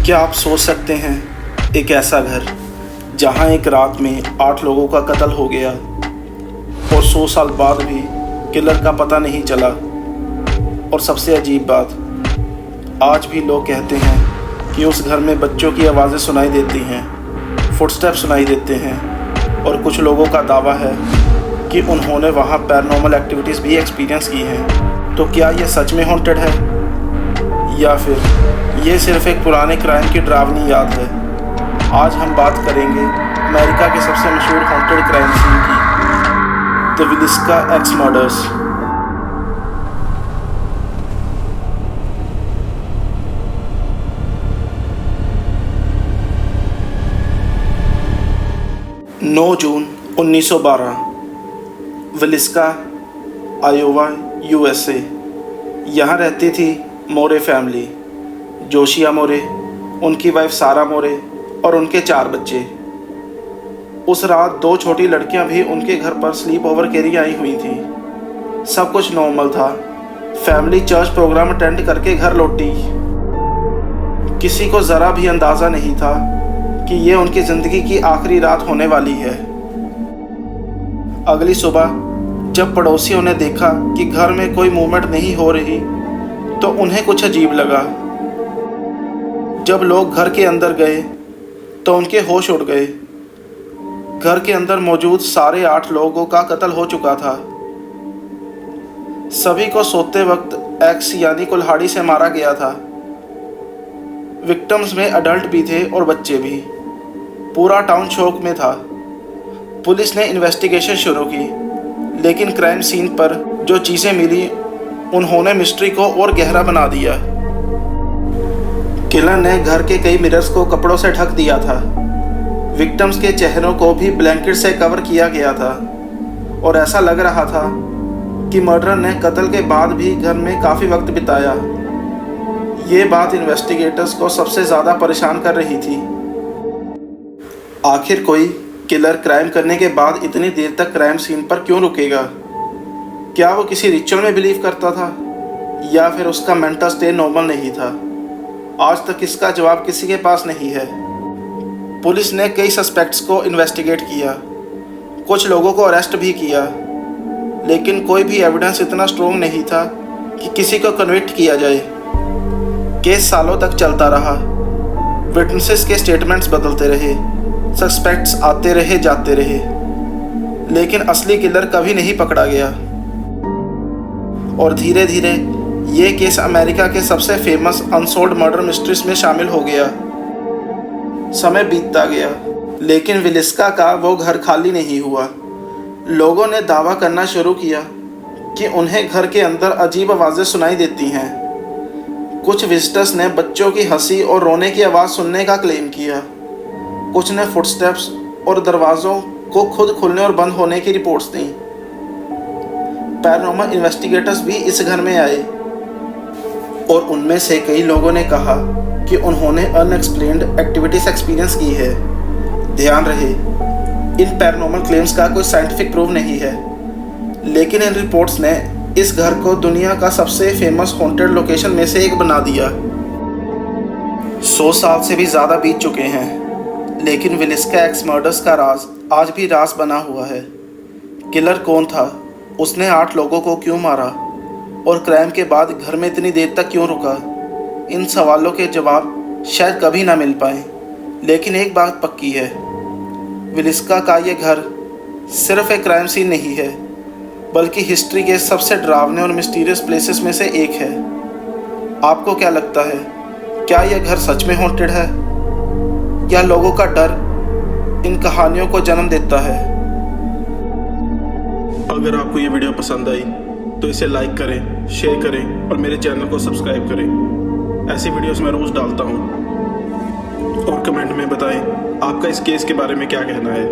क्या आप सोच सकते हैं, एक ऐसा घर जहां एक रात में 8 लोगों का कत्ल हो गया और 100 साल बाद भी किलर का पता नहीं चला। और सबसे अजीब बात, आज भी लोग कहते हैं कि उस घर में बच्चों की आवाज़ें सुनाई देती हैं, फुटस्टेप सुनाई देते हैं, और कुछ लोगों का दावा है कि उन्होंने वहाँ पैरानॉर्मल एक्टिविटीज़ भी एक्सपीरियंस की हैं। तो क्या ये सच में हॉन्टेड है या फिर ये सिर्फ एक पुराने क्राइम की डरावनी याद है? आज हम बात करेंगे अमेरिका के सबसे मशहूर हॉन्टेड क्राइम सीन की, द विलिस्का एक्स मर्डर्स। नौ जून 1912, विलिस्का, आयोवा, यूएसए। यहाँ रहती थी मोरे फैमिली, जोशिया मोरे, उनकी वाइफ सारा मोरे और उनके 4 बच्चे। उस रात 2 छोटी लड़कियां भी उनके घर पर स्लीप ओवर के लिए आई हुई थी। सब कुछ नॉर्मल था। फैमिली चर्च प्रोग्राम अटेंड करके घर लौटी। किसी को ज़रा भी अंदाज़ा नहीं था कि ये उनकी ज़िंदगी की आखिरी रात होने वाली है। अगली सुबह जब पड़ोसियों ने देखा कि घर में कोई मूवमेंट नहीं हो रही तो उन्हें कुछ अजीब लगा। जब लोग घर के अंदर गए तो उनके होश उड़ गए। घर के अंदर मौजूद सारे 8 लोगों का कत्ल हो चुका था। सभी को सोते वक्त एक्स यानी कुल्हाड़ी से मारा गया था। विक्टिम्स में अडल्ट भी थे और बच्चे भी। पूरा टाउन शोक में था। पुलिस ने इन्वेस्टिगेशन शुरू की, लेकिन क्राइम सीन पर जो चीज़ें मिली उन्होंने मिस्ट्री को और गहरा बना दिया। किलर ने घर के कई मिरर्स को कपड़ों से ढक दिया था। विक्टिम्स के चेहरों को भी ब्लैंकेट से कवर किया गया था और ऐसा लग रहा था कि मर्डरर ने कत्ल के बाद भी घर में काफ़ी वक्त बिताया। ये बात इन्वेस्टिगेटर्स को सबसे ज़्यादा परेशान कर रही थी। आखिर कोई किलर क्राइम करने के बाद इतनी देर तक क्राइम सीन पर क्यों रुकेगा? क्या वो किसी रिचुअल में बिलीव करता था या फिर उसका मेंटल स्टेट नॉर्मल नहीं था? आज तक इसका जवाब किसी के पास नहीं है। पुलिस ने कई सस्पेक्ट्स को इन्वेस्टिगेट किया, कुछ लोगों को अरेस्ट भी किया, लेकिन कोई भी एविडेंस इतना स्ट्रॉन्ग नहीं था कि किसी को कन्विक्ट किया जाए। केस सालों तक चलता रहा। विटनेसेस के स्टेटमेंट्स बदलते रहे, सस्पेक्ट्स आते रहे जाते रहे, लेकिन असली किलर कभी नहीं पकड़ा गया। और धीरे धीरे ये केस अमेरिका के सबसे फेमस अनसॉल्व्ड मर्डर मिस्ट्रीज में शामिल हो गया। समय बीतता गया, लेकिन विलिस्का का वो घर खाली नहीं हुआ। लोगों ने दावा करना शुरू किया कि उन्हें घर के अंदर अजीब आवाज़ें सुनाई देती हैं। कुछ विजिटर्स ने बच्चों की हंसी और रोने की आवाज़ सुनने का क्लेम किया। कुछ ने फुटस्टेप्स और दरवाज़ों को खुद खुलने और बंद होने की रिपोर्ट्स दी। पैरानॉर्मल इन्वेस्टिगेटर्स भी इस घर में आए और उनमें से कई लोगों ने कहा कि उन्होंने अनएक्सप्लेन्ड एक्टिविटीज एक्सपीरियंस की है। ध्यान रहे, इन पैरानॉर्मल क्लेम्स का कोई साइंटिफिक प्रूफ नहीं है, लेकिन इन रिपोर्ट्स ने इस घर को दुनिया का सबसे फेमस हॉन्टेड लोकेशन में से एक बना दिया। 100 साल से भी ज़्यादा बीत चुके हैं, लेकिन विलिस्का एक्स मर्डर्स का राज आज भी राज बना हुआ है। किलर कौन था? उसने 8 लोगों को क्यों मारा? और क्राइम के बाद घर में इतनी देर तक क्यों रुका? इन सवालों के जवाब शायद कभी ना मिल पाए, लेकिन एक बात पक्की है, विलिस्का का ये घर सिर्फ एक क्राइम सीन नहीं है, बल्कि हिस्ट्री के सबसे डरावने और मिस्टीरियस प्लेसेस में से एक है। आपको क्या लगता है, क्या यह घर सच में हॉन्टेड है या लोगों का डर इन कहानियों को जन्म देता है? अगर आपको ये वीडियो पसंद आई तो इसे लाइक करें, शेयर करें और मेरे चैनल को सब्सक्राइब करें। ऐसी वीडियोस मैं रोज़ डालता हूँ। और कमेंट में बताएं आपका इस केस के बारे में क्या कहना है।